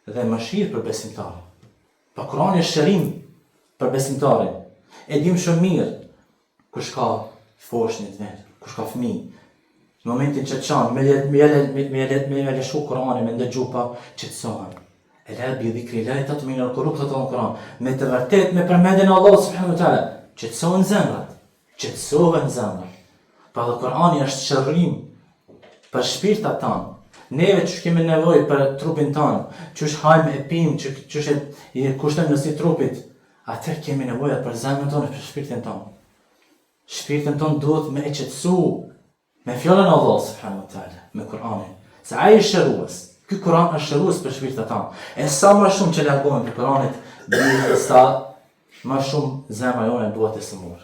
dhe mëshirë për besimtarin. Pa Kur'ani është shërim për besimtarin. E dim shumë mirë kush ka foshnit vetë, kush ka fëmijë. Në momentin që të qanë, me leshu Kur'ani, me ndëgju pa qëtësohen. Ela bi dhikri Allahi tatma'inul qulub, thotë në Kur'an. Me të vërtet, me përmendjen e Allahut subhanahu wa ta'ala, qëtësohen zemrat. Qëtësohen zemrat. Pa dhe Kur'ani është shërim për shpirtat tanë. Neve që kemi nevojë për trupin tanë, që është hajmë e pimë, që i kushtojmë nësi trupit, atër kemi nevojë për zemrën tonë, për shpirtin tonë. Shpirtin tonë duhet me e qëtësu, me fjallën Allah subhanahu wa ta'ala, me Kur'anin. Se ai është shërues. Ky Kur'an është shërues për shpirtat tanë. E sa më shumë që largohen për Kur'anit, dhe sa më shumë zemra jone duhet e sëmurë.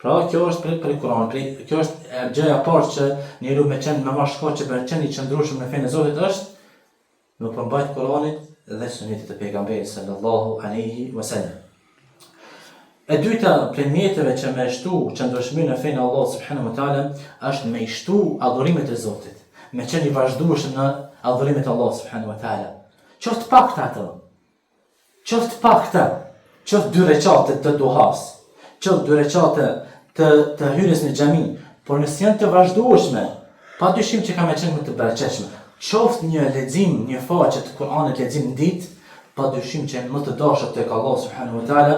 Pra, kjo është për Kur'anit. Kjo është gjëja parë që njeriu me qenë me marrë shkaqe për qenë i qëndrueshëm në fenë e Zotit është me përmbajt Kur'anit dhe sunetit e pejgamberit sallallahu alaihi wasallam. E dyta prej mjeteve që me shtu qëndrueshmërinë në fenë e Allahut subhanahu wa ta'ala është me shtu adhurimet e Zotit, me qenë i vazhdueshëm në adhurimet e Allahut subhanahu wa ta'ala. Qoftë pak ato. Qoftë pak ta. Qoftë 2 rekate të duhas. Qoftë 2 rekate të hyrjes në xhami, por nëse janë të vazhdueshme, padyshim që ka me qenë më të bereqetshme. Qoftë një lexim, një faqe të Kur'anit lexim në ditë, padyshim që janë më të dashur tek Allah subhanahu wa ta'ala,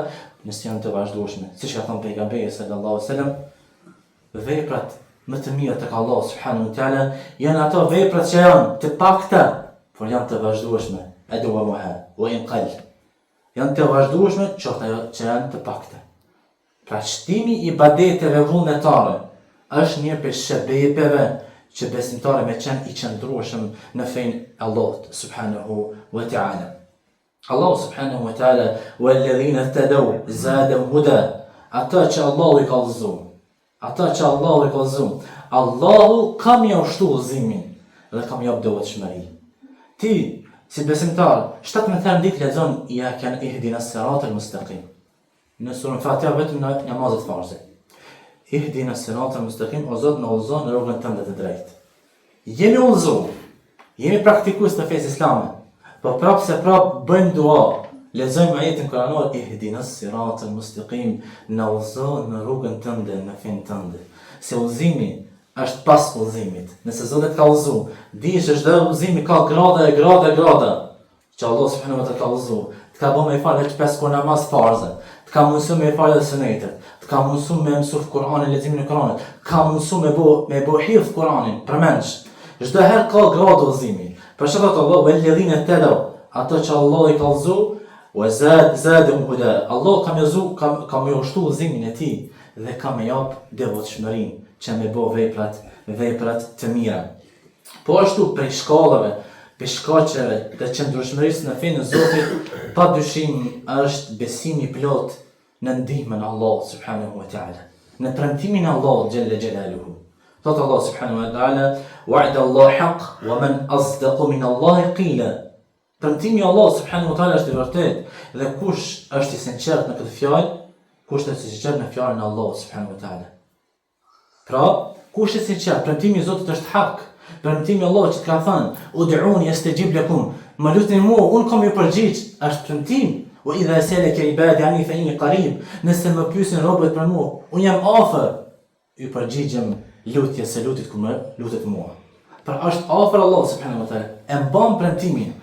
nëse janë të vazhdueshme. Siç ka thënë pejgamberi sallallahu alaihi wasallam, veprat më të mira tek Allah subhanahu wa ta'ala janë ato veprat që janë të pakta, por janë të vazhdueshme. Adwamuha wa in qall. Janë të vazhdueshme, qoftë ajo që janë të pakta. Pra shtimi i ibadeteve vullnetare është një prej shërbejeve që besimtari me qenë i qëndrueshëm në fenë Allahut subhanahu wa ta'ala. Allah subhanahu wa ta'ala walladhina ihtadaw zadahum huda. Ata që Allahu i ka udhëzu. Ata që Allahu i ka udhëzu. Allahu ka më ushtu udhëzimin dhe ka më jap devotshmëri. Ti si besimtar 17 herë ditë lexon ja kan ihdina as-siratal mustaqim. Në surën Fatiha vetëm në namazet farze. Ihdina as-siratal mustaqim, o Zot na udhëzon në rrugën tënde të drejtë. Jemi udhëzu, jemi praktikues të fesë islame, por prapë se prapë bëjmë dua, lexojmë ajetin kuranor, ihdina as-siratal mustaqim, na udhëzon në rrugën tënde, në fenë tënde. Se udhëzimi është pas udhëzimit. Nëse Zoti ka udhëzu, di se çdo udhëzimi ka grada. Që Allah subhanahu wa ta'ala ka udhëzu, të ka bëmë me fal vetë 5 kur namaz farze, të ka mundsu me fal edhe sunetet, të ka mundsu me mësu Kur'anin, leximin e Kur'anit, ka mundsu me bë hifz Kur'anin, përmendsh. Çdo herë ka gradë udhëzimi. Për shkak Allah walladhina ihtadaw, ato që Allah i ka udhëzu, wa zadahum huda. Allah ka më ushtu udhëzimin e tij dhe ka më jap devotshmërinë që me bë veprat të mira. Po ashtu prej shkallave, për shkaqeve të qëndrueshmërisë në fenë e Zotit, padyshim është besimi plot në ndihmën e Allahut subhanahu wa ta'ala, në premtimin e Allahut xhalla xhelaluhu. Thot Allah subhanahu wa ta'ala, wa'da Allah haq, wa man asdaqu min Allah qila. Premtimi i Allahut subhanahu wa ta'ala është i vërtetë dhe kush është i sinqert në këtë fjalë, kush është i sinqert në fjalën e Allahut subhanahu wa ta'ala. Pra, kush është i sinqert, premtimi i Zotit është hak. Premtimi i Allahut që ka thënë, ud'uni astajib lakum, më lutni mua, unë kam ju përgjigj, është premtim. Wa idha salaka ibadi anni fa inni qarib, nëse më pyesin robët për mua, unë jam afër, ju përgjigjem lutje se lutet kur më lutet mua. Pra është afër Allah subhanahu wa ta'ala, e mban premtimin,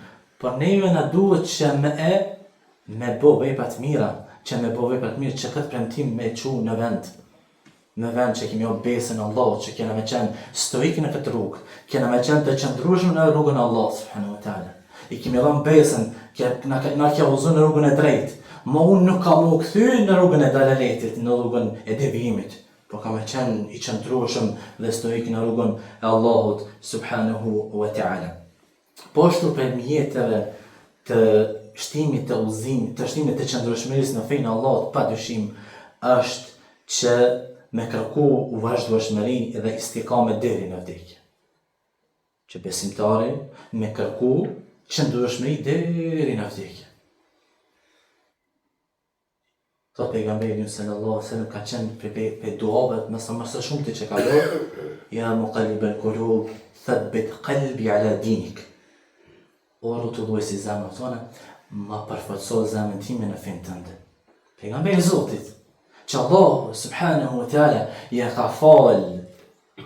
por neve na duhet që me bë vepra të mira, që këtë premtim me çu në vend. Në vend që kemi besën Allahut, që kena me qenë stoik në këtë rrugë, kena me qenë të qëndrueshëm në rrugën e Allahut subhanahu wa ta'ala. i kemi dhënë besën, na ka udhëzuar në rrugën e drejtë. Ma unë nuk ka më kthy në rrugën e dalaletit, në rrugën e devijimit, por ka me qenë i qëndrueshëm dhe stoik në rrugën e Allahut subhanahu wa ta'ala. Po ashtu për mjetëve të shtimit të udhëzimit, të shtimit të qëndrueshmërisë në fenë e Allahut, padyshim është që me kërku vazhdueshmëri dhe istikamet deri në vdekje. Që besimtari me kërku qëndrueshmëri deri në vdekje. Thot pejgamberi sallallahu alaihi wasallam ka qenë pe duave më së shumti që ka bërë, ja muqallibal qulub, thabbit qalbi ala dinik. O rrotulluesi zemrës tona, ma përforco zemrën time në fenë tënde. Pejgamberi Zotit, që Allah subhanahu wa ta'ala ja ka fal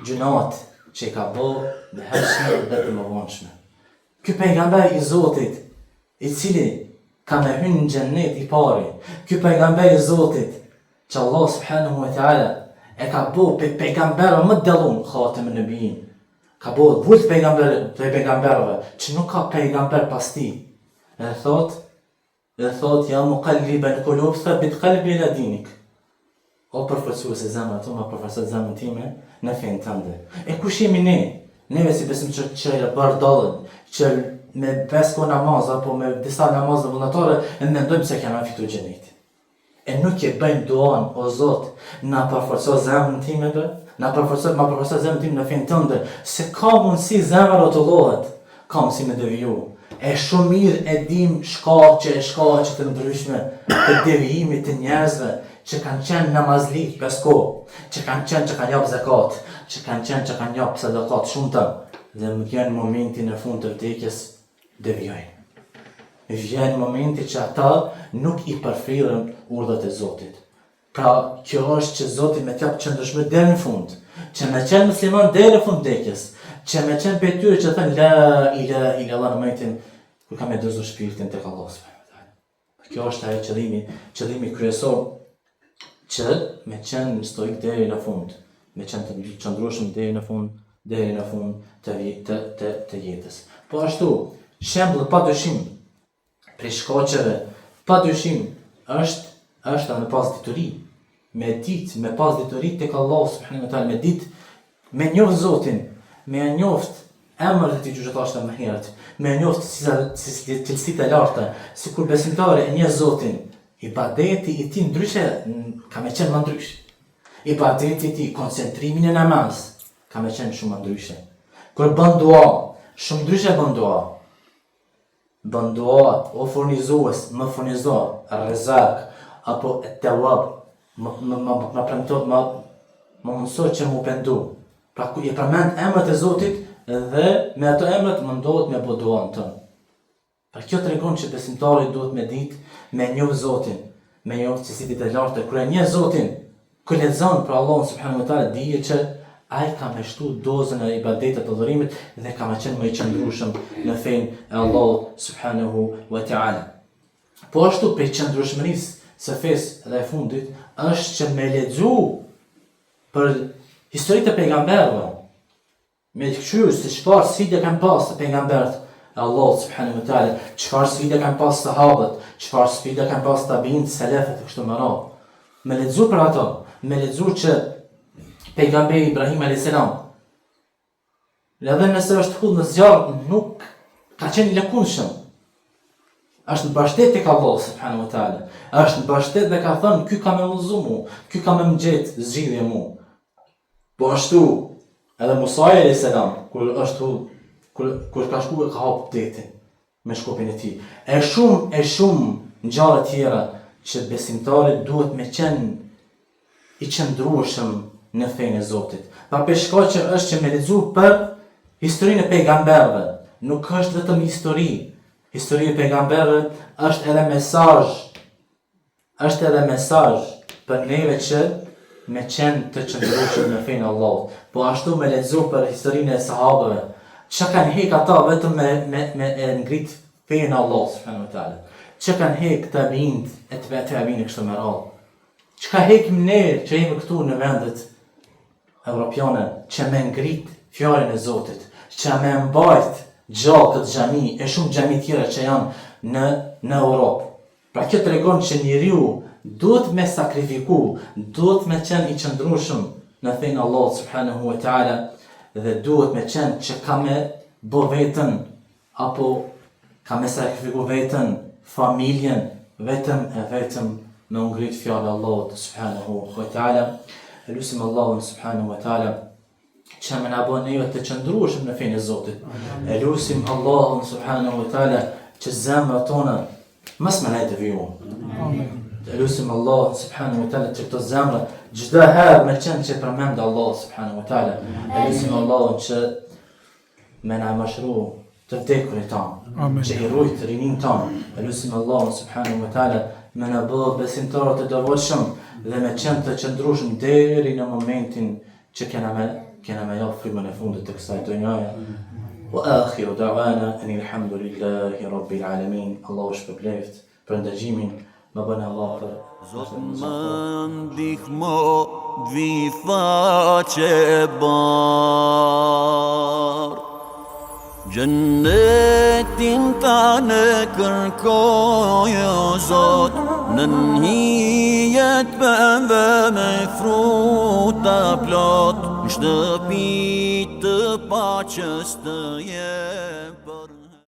gjunat që ka bërë dhe hershme dhe të mëvonshme. Ky pejgamber i Zotit, i cili ka me hynë në gjennet i pari, ky pejgamber i Zotit, që Allah subhanahu wa ta'ala e ka bërë pejgamberë më dallun khatem e nëbijin, ka bërë vult pejgamberëve, që nuk ka pejgamber pas ti. Dhe thot, ja muqallibal qulub, thabbit qalbi ala dinik. O përforcues e zemrës tona, përforco zemrën time në fenë tënde. E kush jemi ne? Neve si besim që e bërë dallën, që me 5 kohë namaz apo me disa namazë vullnetare e mendojmë se kemi fituar xhenetin. E nuk e bëjmë duan, o Zot, na përforco zemrën time, ma përforco zemrën time në fenë tënde, se ka mundësi zemra rrotullohet, ka mundësi me deviju. E shumë mirë e dim shkaqe të ndryshme të devijimit të njerëzve që kanë qenë namazlik 5 kohë, që kanë qenë që kanë jap zakat, që kanë qenë që kanë jap sadakat shumëta, dhe më vjen momenti në fund të vdekjes devijojnë. Vjen momenti që ata nuk i përfirën urdhët e Zotit. Pra, kjo është që Zoti me t'jap qëndrueshmëri deri në fund, që me qenë musliman deri në fund vdekjes, që me qenë për tyre që thënë la ilaha illallah në momentin kur ka me dëzu shpirtin tek Allah subhanahu wa ta'ala. Kjo është ajo qëllimi kryesor, që me qenë stoik deri në fund, me qenë të qëndrueshëm deri në fund të jetës. Po ashtu, shembull padyshim për shkaqeve, padyshim është me pas dituri, me pas dituri tek Allah subhanahu wa ta'ala, me ditë me njoft Zotin, me njoft emër të tij që thashë më herët, me njoft cilësitë e larta, sikur besimtari e njeh Zotin, ibadeti i tij ndryshe ka me qenë më ndryshe. Ibadeti i tij, koncentrimi në namaz ka me qenë shumë më ndryshe. Kur bën dua, shumë ndryshe bën dua. Bën dua, o furnizues, më furnizo, Rezak apo Tawwab, më mëso që mu pendu. Pra ku i përmend emrat e Zotit dhe me ato emrat mundohet me bë duan tën. Pra kjo tregon që besimtari duhet me ditë me njoh Zotin, me njoh cilësitë e larta. Kur e njeh Zotin, kur lexon për Allahun subhanahu wa ta'ala, dije që ai ka me shtu dozën e ibadetit të adhurimit dhe ka me qenë më i qëndrueshëm në fenë e Allahut subhanahu wa ta'ala. Po ashtu për qëndrueshmërisë së fesë dhe e fundit është që me lexu për historitë e pejgamberëve, me qysh se çfarë sfide kanë pas pejgamberët e Allahut subhanahu wa ta'ala, çfarë sfide kanë pas sahabët, çfarë sfide kanë pas tabiin, selefët e kështu me radhë. Me lexu për ato, me lexu që pejgamberi Ibrahim alayhis salam, edhe nëse është hull në zjarr, nuk ka qenë i lëkundshëm. Është në bashkëtet tek Allah subhanahu wa ta'ala. Është në bashkëtet dhe ka thënë, ky ka me udhëzu mu, ky ka me më gjetë zgjidhje mu. Po ashtu, edhe Musa alayhis salam, kur ka shku e ka hapë detin me shkopin e tij. E shumë ngjarje tjera që besimtarit duhet me qenë i qëndrueshëm në fenë e Zotit. Pa për shkaq që është që me lexu për historinë e pejgamberëve, nuk është vetëm histori. Historia e pejgamberëve është edhe mesazh për neve që me qenë të qëndrueshëm në fenë e Allahut. Po ashtu me lexu për historinë e sahabëve, që kanë hek ata vetëm me ngrit fenë e Allahut subhanahu wa ta'ala. Që kanë hek tabiin e tabiin kështu me radhë. Që ka hekim ne që jemi këtu në vendet evropiane, që me ngrit fjalën e Zotit, që me mbajt gjallë këtë xhami e shumë xhami tjera që janë në Europë. Pra kjo tregon që njeriu duhet me sakrifiku, duhet me qenë i qëndrueshëm në fenë Allah subhanahu wa ta'ala dhe duhet me qenë që ka me bo vetën apo ka me sakrifiku vetën, familjen, vetëm me ngrit fjallë Allah subhanahu wa ta'ala. E lusim Allahun subhanahu wa ta'ala që me nabon e jo të qëndrueshëm në fenë e Zotit. E lusim Allahun subhanahu wa ta'ala që zemrat tona mas me nejtë vijuon. E lusim Allah subhanahu wa ta'ala që këto zemra çdo herë me qenë që përmend Allah subhanahu wa ta'ala. E lusim Allahun që me na mashru të vdekurit tanë, që i rujt rinin tanë. E lusim Allahun subhanahu wa ta'ala me na bë besimtarë të devotshëm dhe me qenë të qëndrueshëm deri në momentin që kena me japë frymën e fundit të kësaj dunjaje. Wa akhiru da'wana anil hamdulillahi rabbil alamin. Allahu shpëbleft për ndëgjimin, më bën Allah për Zot më ndihmo dvi faqe bar Gjennetin ta në kërkoj o Zot Në njijet pëmve me fruta plot Në shtëpi të paqës të jepër